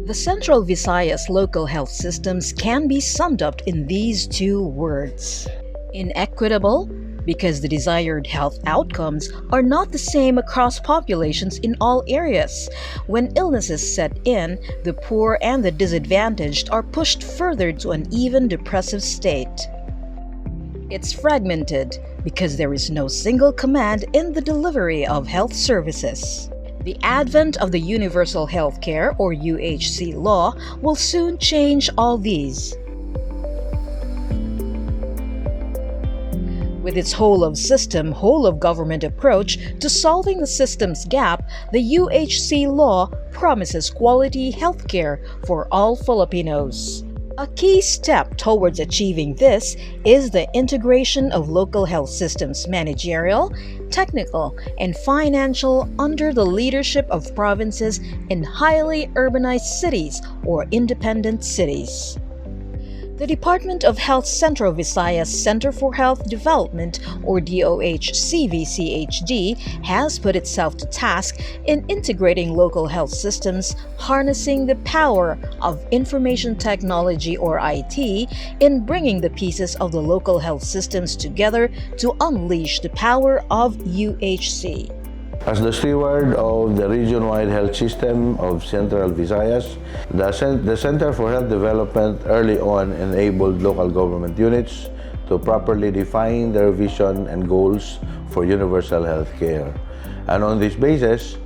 The Central Visayas local health systems can be summed up in these two words. Inequitable, because the desired health outcomes are not the same across populations in all areas. When illnesses set in, the poor and the disadvantaged are pushed further to an even depressive state. It's fragmented, because there is no single command in the delivery of health services. The advent of the Universal Healthcare or UHC law will soon change all these. With its whole-of-system, whole-of-government approach to solving the system's gap, the UHC law promises quality healthcare for all Filipinos. A key step towards achieving this is the integration of local health systems managerial, technical, and financial under the leadership of provinces in highly urbanized cities or independent cities. The Department of Health Central Visayas Center for Health Development or DOH-CVCHD has put itself to task in integrating local health systems, harnessing the power of information technology or IT in bringing the pieces of the local health systems together to unleash the power of UHC. As the steward of the region-wide health system of Central Visayas, the Center for Health Development early on enabled local government units to properly define their vision and goals for universal health care, and on this basis,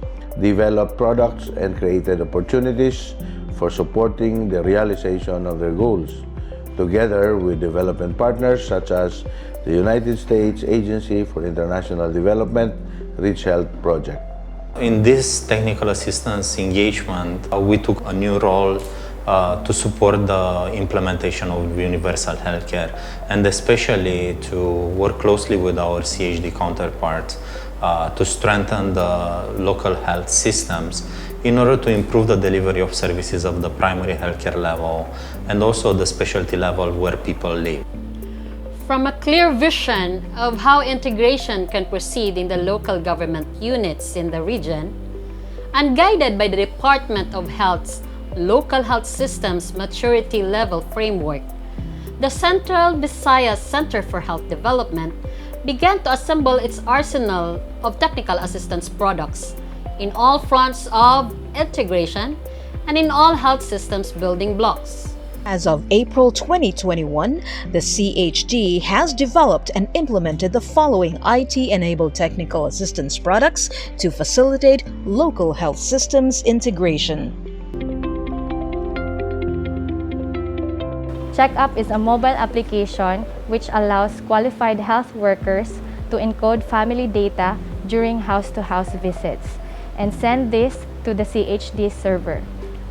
developed products and created opportunities for supporting the realization of their goals, together with development partners such as the United States Agency for International Development, Rich Health Project. In this technical assistance engagement, we took a new role to support the implementation of universal healthcare, and especially to work closely with our CHD counterparts to strengthen the local health systems in order to improve the delivery of services of the primary healthcare level and also the specialty level where people live. From a clear vision of how integration can proceed in the local government units in the region, and guided by the Department of Health's Local Health Systems Maturity Level Framework, the Central Visayas Center for Health Development began to assemble its arsenal of technical assistance products in all fronts of integration and in all health systems building blocks. As of April 2021, the CHD has developed and implemented the following IT-enabled technical assistance products to facilitate local health systems integration. Checkup is a mobile application which allows qualified health workers to encode family data during house-to-house visits and send this to the CHD server.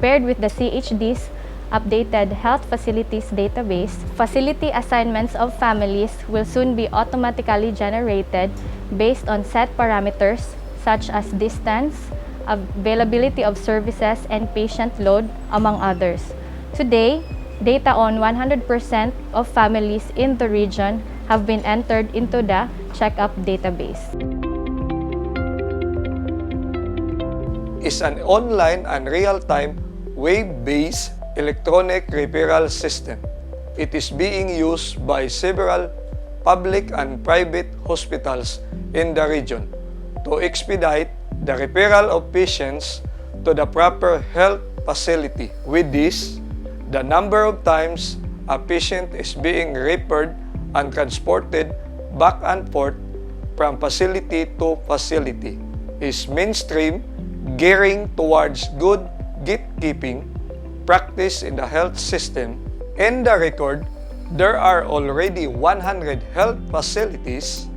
Paired with the CHD's updated health facilities database, facility assignments of families will soon be automatically generated based on set parameters such as distance, availability of services, and patient load, among others. Today, data on 100% of families in the region have been entered into the checkup database. Is an online and real-time web-based electronic referral system. It is being used by several public and private hospitals in the region to expedite the referral of patients to the proper health facility. With this, the number of times a patient is being referred and transported back and forth from facility to facility is mainstream, gearing towards good gatekeeping practice in the health system. In the record, there are already 100 health facilities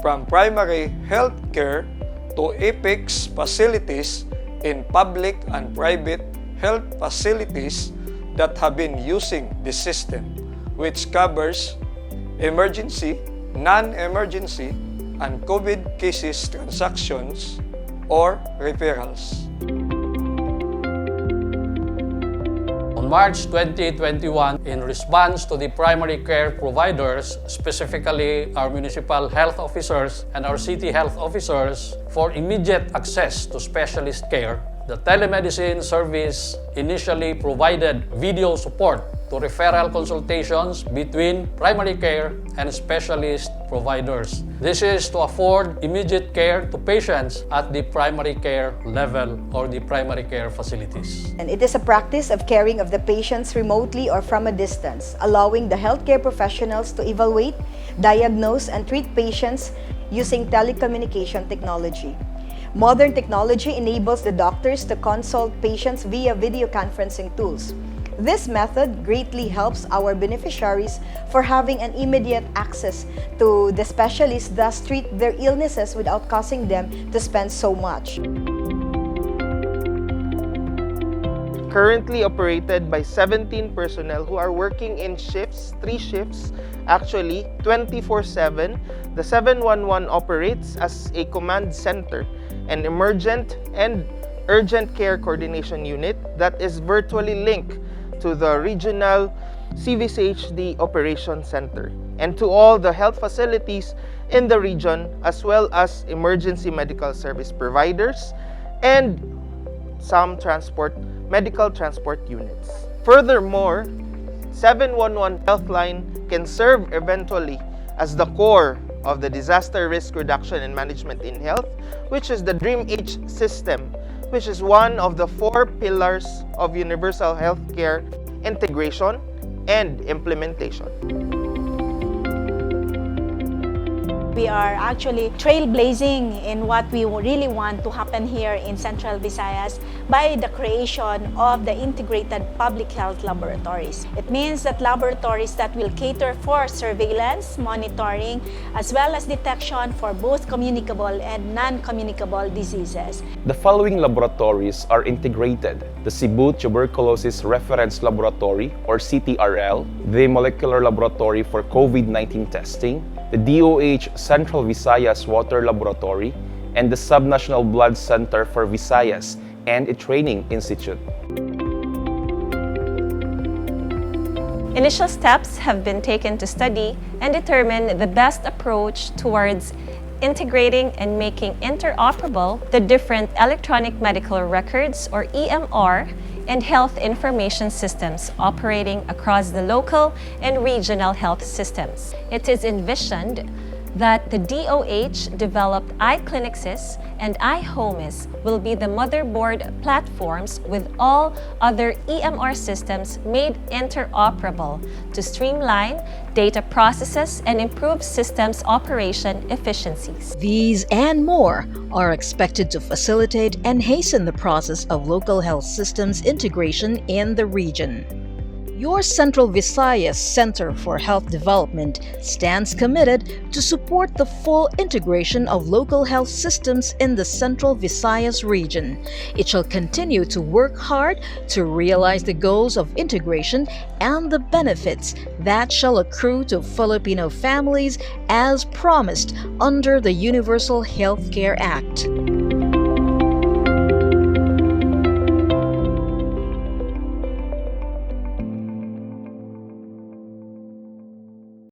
from primary health care to EPICS facilities in public and private health facilities that have been using the system, which covers emergency, non-emergency, and COVID cases transactions or referrals. On March 2021, in response to the primary care providers, specifically our municipal health officers and our city health officers, for immediate access to specialist care, The telemedicine service initially provided video support to referral consultations between primary care and specialist providers. This is to afford immediate care to patients at the primary care level or the primary care facilities. And it is a practice of caring of the patients remotely or from a distance, allowing the healthcare professionals to evaluate, diagnose, and treat patients using telecommunication technology. Modern technology enables the doctors to consult patients via video conferencing tools. This method greatly helps our beneficiaries for having an immediate access to the specialist, thus treat their illnesses without causing them to spend so much. Currently operated by 17 personnel who are working in shifts, 3 shifts, actually 24/7. The 711 operates as a command center, an emergent and urgent care coordination unit that is virtually linked to the regional CVCHD Operations Center and to all the health facilities in the region, as well as emergency medical service providers and some medical transport units. Furthermore, 711 Healthline can serve eventually as the core of the disaster risk reduction and management in health, which is the DREAM-H system, which is one of the 4 pillars of universal healthcare integration and implementation. We are actually trailblazing in what we really want to happen here in Central Visayas by the creation of the integrated public health laboratories. It means that laboratories that will cater for surveillance, monitoring, as well as detection for both communicable and non-communicable diseases. The following laboratories are integrated: the Cebu Tuberculosis Reference Laboratory or CTRL, the Molecular Laboratory for COVID-19 testing, the DOH Central Visayas Water Laboratory, and the Subnational Blood Center for Visayas and a training institute. Initial steps have been taken to study and determine the best approach towards integrating and making interoperable the different electronic medical records or EMR and health information systems operating across the local and regional health systems. It is envisioned that the DOH-developed iClinicsys and iHomes will be the motherboard platforms with all other EMR systems made interoperable to streamline data processes and improve systems operation efficiencies. These and more are expected to facilitate and hasten the process of local health systems integration in the region. Your Central Visayas Center for Health Development stands committed to support the full integration of local health systems in the Central Visayas region. It shall continue to work hard to realize the goals of integration and the benefits that shall accrue to Filipino families as promised under the Universal Healthcare Act.